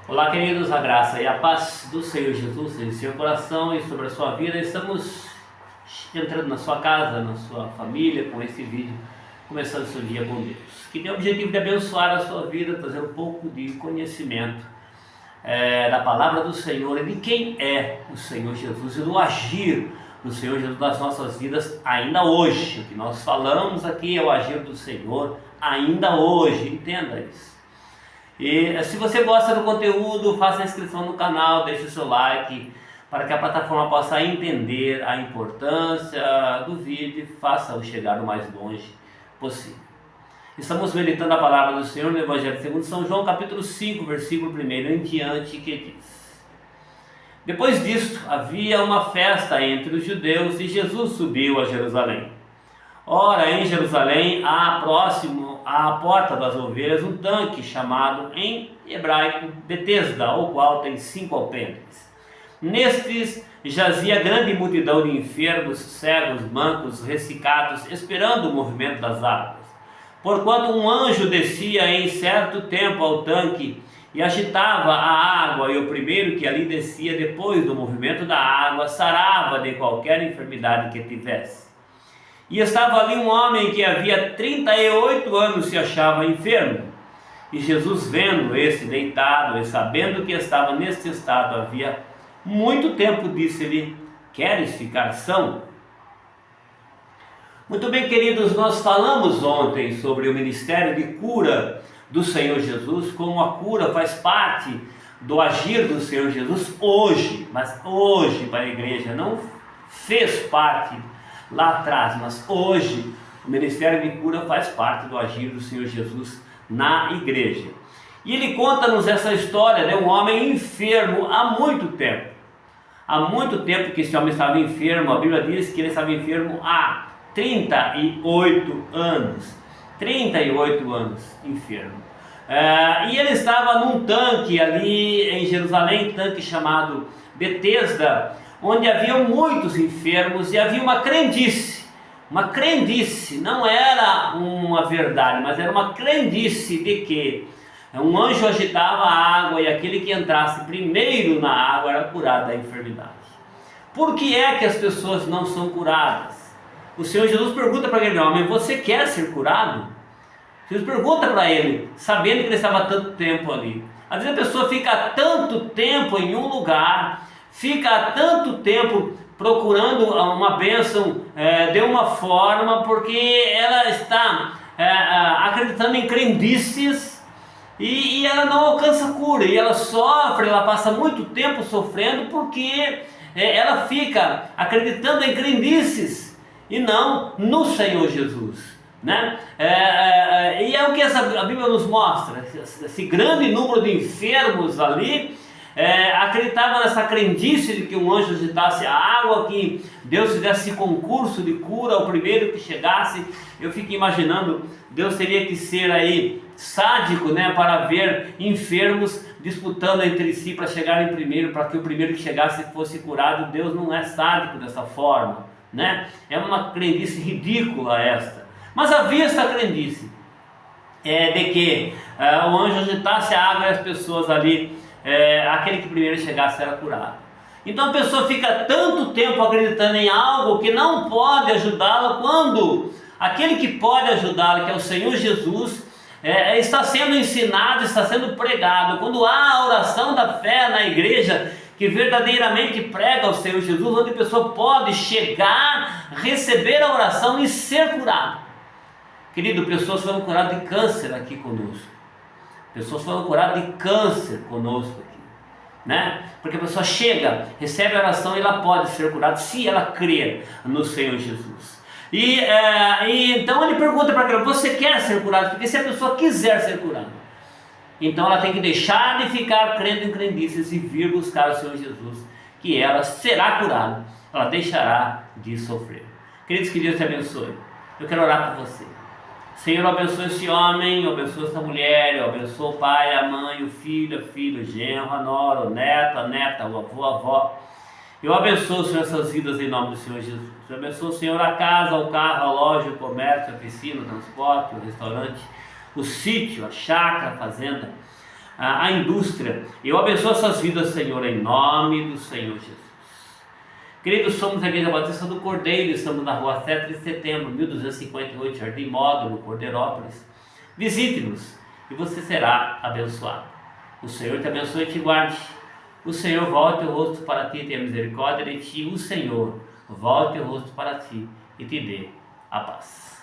Olá, queridos, a graça e a paz do Senhor Jesus em seu coração e sobre a sua vida. Estamos entrando na sua casa, na sua família, com esse vídeo, começando o seu dia com Deus, que tem o objetivo de abençoar a sua vida, trazer um pouco de conhecimento da palavra do Senhor e de quem é o Senhor Jesus e do agir do Senhor Jesus nas nossas vidas ainda hoje. O que nós falamos aqui é o agir do Senhor ainda hoje, entenda isso. E se você gosta do conteúdo, faça a inscrição no canal, deixe o seu like, para que a plataforma possa entender a importância do vídeo e faça-o chegar o mais longe possível. Estamos meditando a palavra do Senhor no Evangelho segundo São João, capítulo 5, versículo 1 em diante, que diz: Depois disto, havia uma festa entre os judeus e Jesus subiu a Jerusalém. Ora, em Jerusalém há próximo à porta das ovelhas um tanque chamado em hebraico Betesda, o qual tem 5 alpendres. Nestes jazia grande multidão de enfermos, cegos, mancos, ressecados, esperando o movimento das águas. Porquanto um anjo descia em certo tempo ao tanque e agitava a água, e o primeiro que ali descia depois do movimento da água sarava de qualquer enfermidade que tivesse. E estava ali um homem que havia 38 anos se achava enfermo. E Jesus, vendo esse deitado e sabendo que estava neste estado havia muito tempo, disse-lhe: Queres ficar são? Muito bem, queridos, nós falamos ontem sobre o ministério de cura do Senhor Jesus, como a cura faz parte do agir do Senhor Jesus hoje, mas hoje para a igreja, não fez parte lá atrás, mas hoje o ministério de cura faz parte do agir do Senhor Jesus na igreja. E ele conta-nos essa história de um homem enfermo há muito tempo. Há muito tempo que esse homem estava enfermo. A Bíblia diz que ele estava enfermo há 38 anos. 38 anos enfermo. E ele estava num tanque ali em Jerusalém, tanque chamado Betesda, onde havia muitos enfermos e havia uma crendice, não era uma verdade, mas era uma crendice de que um anjo agitava a água e aquele que entrasse primeiro na água era curado da enfermidade. Por que é que as pessoas não são curadas? O Senhor Jesus pergunta para aquele homem: você quer ser curado? Jesus pergunta para ele, sabendo que ele estava há tanto tempo ali. Às vezes a pessoa fica tanto tempo em um lugar, fica há tanto tempo procurando uma bênção de uma forma, porque ela está acreditando em crendices e ela não alcança cura, e ela sofre, ela passa muito tempo sofrendo porque ela fica acreditando em crendices e não no Senhor Jesus, né? E é o que a Bíblia nos mostra, esse grande número de enfermos ali. Acreditava nessa crendice de que um anjo agitasse a água, que Deus fizesse concurso de cura, o primeiro que chegasse. Eu fico imaginando, Deus teria que ser aí sádico, né, para ver enfermos disputando entre si para chegarem primeiro, para que o primeiro que chegasse fosse curado. Deus não é sádico dessa forma, né? É uma crendice ridícula esta. Mas havia essa crendice de que o anjo agitasse a água e as pessoas ali, aquele que primeiro chegasse era curado. Então a pessoa fica tanto tempo acreditando em algo que não pode ajudá-la, quando aquele que pode ajudá-la, que é o Senhor Jesus, está sendo ensinado, está sendo pregado. Quando há a oração da fé na igreja, que verdadeiramente prega o Senhor Jesus, onde a pessoa pode chegar, receber a oração e ser curada. Querido, pessoas foram curadas de câncer aqui conosco. Pessoas foram curadas de câncer conosco aqui, né? Porque a pessoa chega, recebe a oração e ela pode ser curada se ela crer no Senhor Jesus. E então ele pergunta para ela: você quer ser curado? Porque se a pessoa quiser ser curada, então ela tem que deixar de ficar crendo em crendices e vir buscar o Senhor Jesus, que ela será curada, ela deixará de sofrer. Queridos, que Deus te abençoe. Eu quero orar por você. Senhor, abençoe esse homem, abençoe essa mulher, abençoe o pai, a mãe, o filho, o genro, a nora, o neto, a neta, o avô, a avó. Eu abençoo, Senhor, essas vidas em nome do Senhor Jesus. Eu abençoo, Senhor, a casa, o carro, a loja, o comércio, a piscina, o transporte, o restaurante, o sítio, a chácara, a fazenda. a indústria. Eu abençoo essas vidas, Senhor, em nome do Senhor Jesus. Queridos, somos a Igreja Batista do Cordeiro, estamos na rua 7 de setembro, 1258, Jardim Módulo, Cordeirópolis. Visite-nos e você será abençoado. O Senhor te abençoe e te guarde. O Senhor volte o rosto para ti e tenha misericórdia de ti. O Senhor volte o rosto para ti e te dê a paz.